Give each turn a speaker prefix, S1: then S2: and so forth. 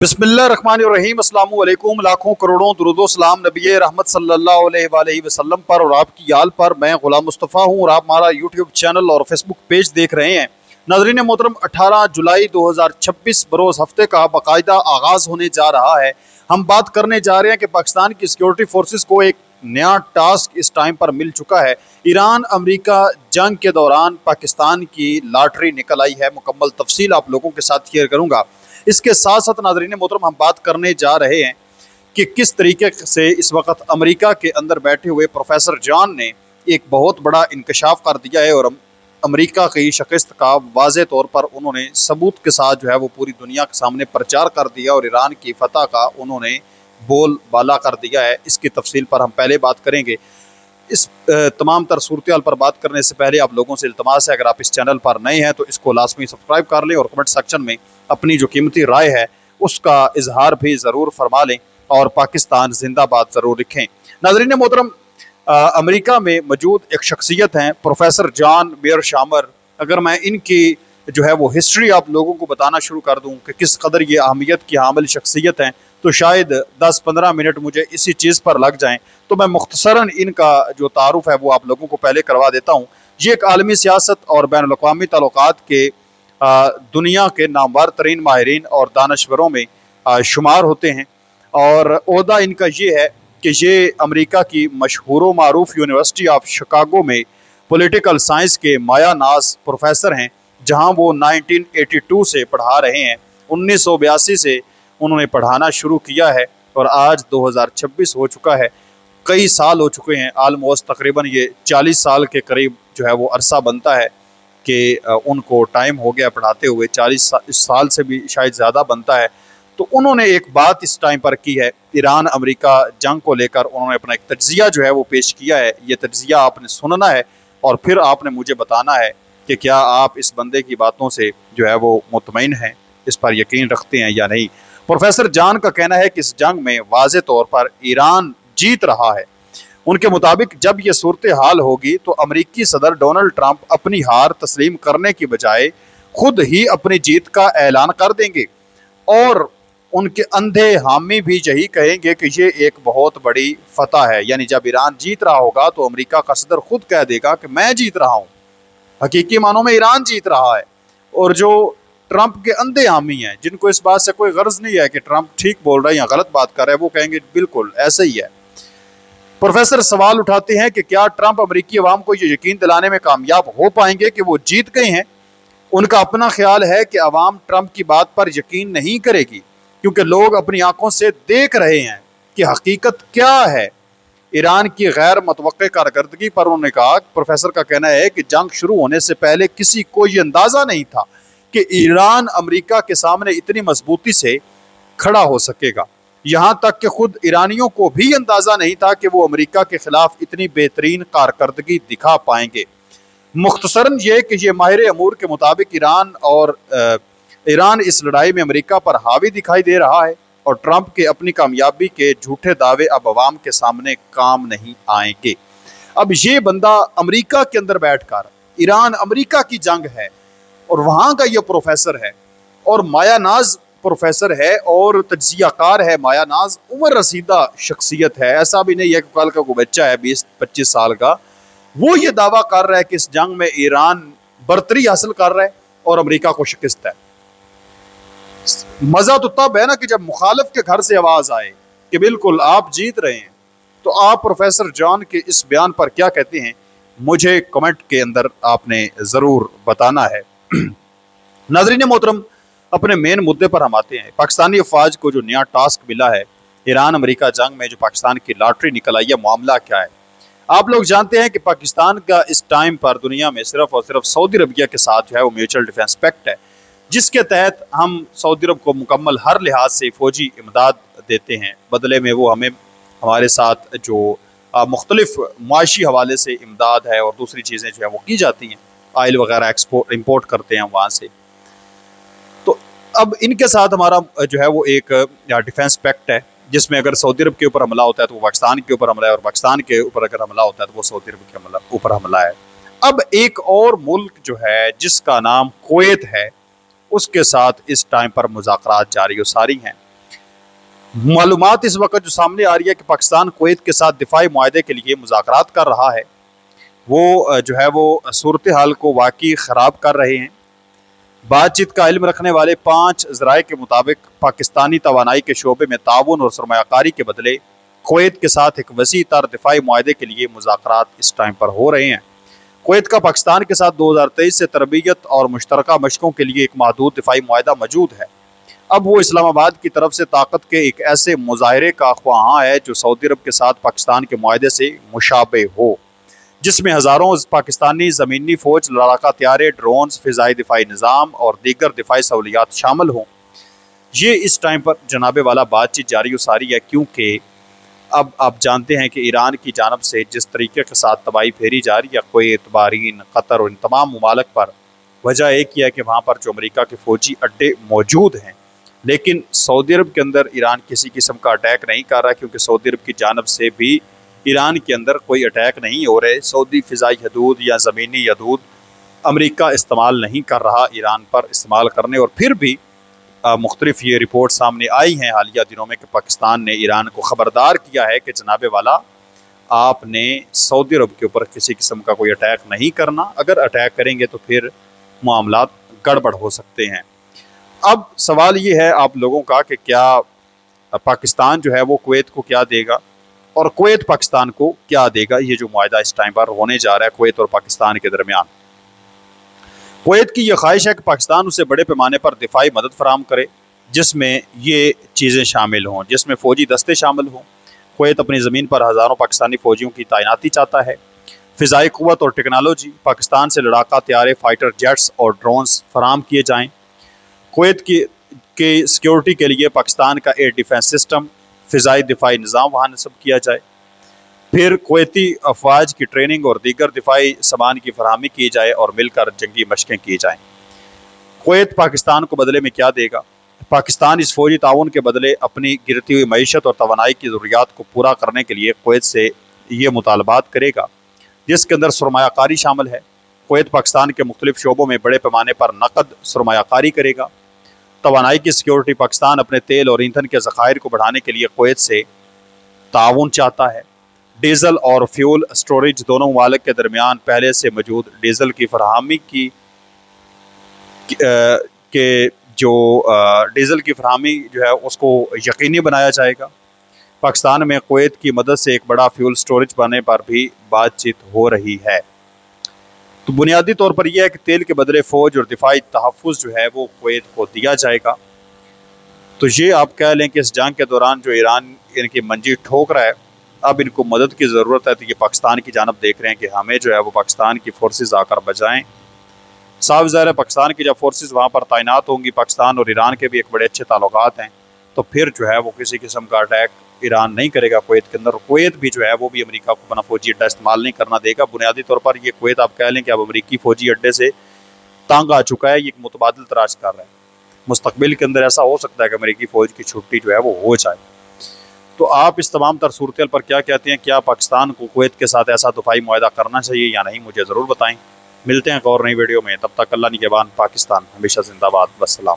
S1: बिस्मिल्लाहिर्रहमानिर्रहीम। अस्सलामु अलैकुम। लाखों करोड़ों दुरूदो सलाम नबी रहमत सल्लल्लाहु अलैहि वसल्लम पर और आपकी आल पर। मैं गुलाम मुस्तफ़ा हूँ और आप हमारा यूट्यूब चैनल और फेसबुक पेज देख रहे हैं। नाज़रीन मोहतरम, 18 जुलाई 2026 बरोज़ हफ्ते का बाकायदा आगाज़ होने जा रहा है। हम बात करने जा रहे हैं कि पाकिस्तान की सिक्योरिटी फोर्सेस को एक नया टास्क इस टाइम पर मिल चुका है। ईरान अमेरिका जंग के दौरान पाकिस्तान की लॉटरी निकल आई है। मुकम्मल तफसील आप लोगों के साथ शेयर करूँगा। इसके साथ साथ नाज़रीन मोहतरम, हम बात करने जा रहे हैं कि किस तरीके से इस वक्त अमेरिका के अंदर बैठे हुए प्रोफेसर जॉन ने एक बहुत बड़ा इंकशाफ कर दिया है और अमेरिका की शिकस्त का वाज़े तौर पर उन्होंने सबूत के साथ जो है वो पूरी दुनिया के सामने प्रचार कर दिया और ईरान की फतह का उन्होंने बोल बाला कर दिया है। इसकी तफसील पर हम पहले बात करेंगे। इस तमाम तर सूरत पर बात करने से पहले आप लोगों से इल्तमास है, अगर आप इस चैनल पर नए हैं तो इसको लाजमी सब्सक्राइब कर लें और कमेंट सेक्शन में अपनी जो कीमती राय है उसका इजहार भी ज़रूर फरमा लें और पाकिस्तान जिंदाबाद ज़रूर लिखें। नाज़रीन मोहतरम, अमेरिका में मौजूद एक शख्सियत हैं प्रोफेसर जॉन मेयरशामर। अगर मैं इनकी जो है वो हिस्ट्री आप लोगों को बताना शुरू कर दूं कि किस कदर ये अहमियत की हामिल शख्सियत हैं तो शायद 10-15 मिनट मुझे इसी चीज़ पर लग जाएं। तो मैं मुख्तसरन इनका जो तारुफ है वो आप लोगों को पहले करवा देता हूँ। ये एक आलमी सियासत और बैनुल-अक़वामी ताल्लुकात के दुनिया के नामवर तरीन माहिरीन और दानश्वरों में शुमार होते हैं और ओहदा इनका ये है कि ये अमेरिका की मशहूर व मारूफ यूनिवर्सिटी ऑफ शिकागो में पॉलिटिकल साइंस के माया नाज प्रोफेसर हैं, जहां वो 1982 से पढ़ा रहे हैं। 1982 से उन्होंने पढ़ाना शुरू किया है और आज 2026 हो चुका है। कई साल हो चुके हैं, आलमोस्ट तकरीबन ये 40 साल के करीब जो है वो अरसा बनता है कि उनको टाइम हो गया पढ़ाते हुए। 40 साल से भी शायद ज़्यादा बनता है। तो उन्होंने एक बात इस टाइम पर की है, ईरान अमेरिका जंग को लेकर उन्होंने अपना एक तज्ज़िया जो है वो पेश किया है। ये तज्ज़िया आपने सुनना है और फिर आपने मुझे बताना है कि क्या आप इस बंदे की बातों से जो है वो मुतमईन हैं, इस पर यकीन रखते हैं या नहीं। प्रोफेसर जॉन का कहना है कि इस जंग में वाज़े तौर पर ईरान जीत रहा है। उनके मुताबिक जब यह सूरत हाल होगी तो अमेरिकी सदर डोनाल्ड ट्रंप अपनी हार तस्लीम करने की बजाय खुद ही अपनी जीत का ऐलान कर देंगे और उनके अंधे हामी भी यही कहेंगे कि ये एक बहुत बड़ी फतह है। यानी जब ईरान जीत रहा होगा तो अमेरिका का सदर खुद कह देगा कि मैं जीत रहा हूँ। हकीकी मानों में ईरान जीत रहा है और जो ट्रंप के अंधे हामी हैं, जिनको इस बात से कोई गर्ज नहीं है कि ट्रंप ठीक बोल रहा है या गलत बात कर रहा है, वो कहेंगे बिल्कुल ऐसा ही है। प्रोफेसर सवाल उठाते हैं कि क्या ट्रंप अमेरिकी अवाम को ये यकीन दिलाने में कामयाब हो पाएंगे कि वो जीत गए हैं। उनका अपना ख्याल है कि अवाम ट्रंप की बात पर यकीन नहीं करेगी क्योंकि लोग अपनी आंखों से देख रहे हैं कि हकीकत क्या है। ईरान की गैर मुतवक्के कारकर्दगी पर उन्होंने कहा, प्रोफेसर का कहना है कि जंग शुरू होने से पहले किसी को ये अंदाज़ा नहीं था कि ईरान अमेरिका के सामने इतनी मजबूती से खड़ा हो सकेगा। यहाँ तक कि खुद ईरानियों को भी अंदाज़ा नहीं था कि वो अमेरिका के खिलाफ इतनी बेहतरीन कारकर्दगी दिखा पाएंगे। मुख्तसरन ये कि ये माहिर अमूर के मुताबिक ईरान इस लड़ाई में अमेरिका पर हावी दिखाई दे रहा है और ट्रंप के अपनी कामयाबी के झूठे दावे अब अवाम के सामने काम नहीं आएंगे। अब ये बंदा अमेरिका के अंदर बैठकर, ईरान अमेरिका की जंग है और वहाँ का ये प्रोफेसर है और मायानाज प्रोफेसर है और तज्जियाकार है। मायानाज उम्र रसीदा शख्सियत है, ऐसा भी नहीं है कि कल का कोई बच्चा है 20-25 साल का। वो ये दावा कर रहा है कि इस जंग में ईरान बर्तरी हासिल कर रहा है और अमेरिका को शिकस्त है। मजा तो तब है ना कि जब मुखालिफ के घर से आवाज आए कि बिल्कुल आप जीत रहे हैं। तो आप प्रोफेसर जॉन के इस बयान पर क्या कहते हैं, मुझे कमेंट के अंदर आपने जरूर बताना है। नाज़रीन मोहतरम, अपने मेन मुद्दे पर हम आते हैं। पाकिस्तानी अफवाज को जो नया टास्क मिला है ईरान अमेरिका जंग में, जो पाकिस्तान की लॉटरी निकल आई है, मामला क्या है। आप लोग जानते हैं कि पाकिस्तान का इस टाइम पर दुनिया में सिर्फ और सिर्फ सऊदी अरबिया के साथ जो है वो म्यूचुअल डिफेंस पैक्ट है, जिसके तहत हम सऊदी अरब को मुकम्मल हर लिहाज से फौजी इमदाद देते हैं। बदले में वो हमें हमारे साथ जो मुख्तलिफ मुआशी हवाले से इमदाद है और दूसरी चीज़ें जो है वो की जाती हैं, आयल वगैरह एक्सपोर्ट इम्पोर्ट करते हैं वहाँ से। तो अब इनके साथ हमारा जो है वो एक डिफेंस पैक्ट है जिसमें अगर सऊदी अरब के ऊपर हमला होता है तो वो पाकिस्तान के ऊपर हमला है और पाकिस्तान के ऊपर अगर हमला होता है तो वो सऊदी अरब के ऊपर हमला है। अब एक और मुल्क जो है जिसका नाम कुवैत है, उसके साथ इस टाइम पर मुज़ाकरात जारी और सारी हैं। मालूमात इस वक्त जो सामने आ रही है कि पाकिस्तान कुवैत के साथ दिफाई मुआहदे के लिए मुज़ाकरात कर रहा है, वो जो है वो सूरत हाल को वाकई ख़राब कर रहे हैं। बातचीत का इल्म रखने वाले 5 ज़राए के मुताबिक पाकिस्तानी तवानाई के शोबे में ताउन और सरमायाकारी के बदले कुवैत के साथ एक वसी तर दिफाई मुआहदे के लिए मुज़ाकरात इस टाइम पर हो रहे हैं। कुवैत का पाकिस्तान के साथ 2023 से तरबियत और मुश्तरका मशकों के लिए एक महदूद दिफाई मुआहदा मौजूद है। अब वो इस्लामाबाद की तरफ से ताकत के एक ऐसे मुजाहरे का ख्वाहां है जो सऊदी अरब के साथ पाकिस्तान के मुआहदे से मुशाबे हो, जिसमें हज़ारों पाकिस्तानी ज़मीनी फ़ौज, लड़ाका तैयारे, ड्रोन्स, फ़िज़ाई दिफाई निज़ाम और दीगर दिफाई सहूलियात शामिल हों। ये इस टाइम पर जनाबे वाला बातचीत जारी सारी है, क्योंकि अब आप जानते हैं कि ईरान की जानब से जिस तरीके के साथ तबाही फेरी जा रही है कुवैत, बहरीन, कतर और इन तमाम ममालिक पर, वजह एक ही है कि वहाँ पर जो अमरीका के फ़ौजी अड्डे मौजूद हैं, लेकिन सऊदी अरब के अंदर ईरान किसी किस्म का अटैक नहीं कर रहा, क्योंकि सऊदी अरब की जानब से भी ईरान के अंदर कोई अटैक नहीं हो रहे। सऊदी फ़िज़ाई हदूद या ज़मीनी हदूद अमरीका इस्तेमाल नहीं कर रहा ईरान पर इस्तेमाल करने। और फिर भी मुख्तलिफ ये रिपोर्ट सामने आई हैं हालिया दिनों में कि पाकिस्तान ने ईरान को ख़बरदार किया है कि जनाबे वाला, आपने सऊदी अरब के ऊपर किसी किस्म का कोई अटैक नहीं करना, अगर अटैक करेंगे तो फिर मामलात गड़बड़ हो सकते हैं। अब सवाल ये है आप लोगों का कि क्या पाकिस्तान जो है वो कुवैत को क्या देगा और कुवैत पाकिस्तान को क्या देगा। ये जो मुआहदा इस टाइम पर होने जा रहा है कुवैत और पाकिस्तान के दरमियान, कुवैत की यह ख्वाहिश है कि पाकिस्तान उसे बड़े पैमाने पर दिफाई मदद फराम करे, जिसमें ये चीज़ें शामिल हों, जिसमें फ़ौजी दस्ते शामिल हों। कुवैत अपनी ज़मीन पर हज़ारों पाकिस्तानी फ़ौजियों की तैनाती चाहता है। फ़िज़ाई क़ुव्वत और टेक्नोलॉजी, पाकिस्तान से लड़ाका तैयारे, फाइटर जेट्स और ड्रोन्स फराम किए जाएँ। कुवैत की सिक्योरिटी के लिए पाकिस्तान का एयर डिफेंस सिस्टम, फ़िज़ाई दिफाई निज़ाम वहाँ नस्ब किया जाए। फिर कुवैती अफवाज की ट्रेनिंग और दीगर दिफाई सामान की फरहमी की जाए और मिलकर जंगी मशकें की जाएँ। कुवैत पाकिस्तान को बदले में क्या देगा। पाकिस्तान इस फौजी ताउन के बदले अपनी गिरती हुई मईशत और तवानाई की ज़रूरियात को पूरा करने के लिए कुवैत से ये मुतालबात करेगा, जिसके अंदर सरमायाकारी शामिल है। कुवैत पाकिस्तान के मुख्तलिफ शोबों में बड़े पैमाने पर नकद सरमायाकारी करेगा। तवानाई की सिक्योरिटी, पाकिस्तान अपने तेल और ईंधन के ज़खायर को बढ़ाने के लिए कुवैत से ताउन चाहता है। डीजल और फ्यूल स्टोरेज, दोनों ममालिक के दरमियान पहले से मौजूद डीजल की फरहमी के जो डीजल की फरहमी जो है उसको यकीनी बनाया जाएगा। पाकिस्तान में कुवैत की मदद से एक बड़ा फ्यूल स्टोरेज बनने पर भी बातचीत हो रही है। तो बुनियादी तौर पर यह है कि तेल के बदले फ़ौज और दिफाई तहफ़्फ़ुज़ जो है वो कुवैत को दिया जाएगा। तो ये आप कह लें कि इस जंग के दौरान जो ईरान इनकी मंजी ठोक रहा है, अब इनको मदद की ज़रूरत है। तो ये पाकिस्तान की जानब देख रहे हैं कि हमें जो है वो पाकिस्तान की फ़ोर्सेस आकर बचाएँ। साफ ज़ाहिर है पाकिस्तान की जब फोर्सेस वहाँ पर तैनात होंगी, पाकिस्तान और ईरान के भी एक बड़े अच्छे ताल्लुकात हैं, तो फिर जो है वो किसी किस्म का अटैक ईरान नहीं करेगा कुवैत के अंदर। कुवैत भी जो है वो भी अमेरिका को अपना फौजी अड्डा इस्तेमाल नहीं करना देगा। बुनियादी तौर पर ये कुवैत आप कह लें कि अब अमरीकी फौजी अड्डे से तंग आ चुका है, ये एक मुतबादिल तराश कर रहा है। मुस्तकबिल के अंदर ऐसा हो सकता है कि अमरीकी फ़ौज की छुट्टी जो है वो हो जाए। तो आप इस तमाम तर सूरत पर क्या कहते हैं, क्या पाकिस्तान को कुवैत के साथ ऐसा दिफाई मुआहदा करना चाहिए या नहीं, मुझे ज़रूर बताएं। मिलते हैं एक और नई वीडियो में, तब तक अल्लाह निगहबान। पाकिस्तान हमेशा जिंदाबाद। वस्सलाम।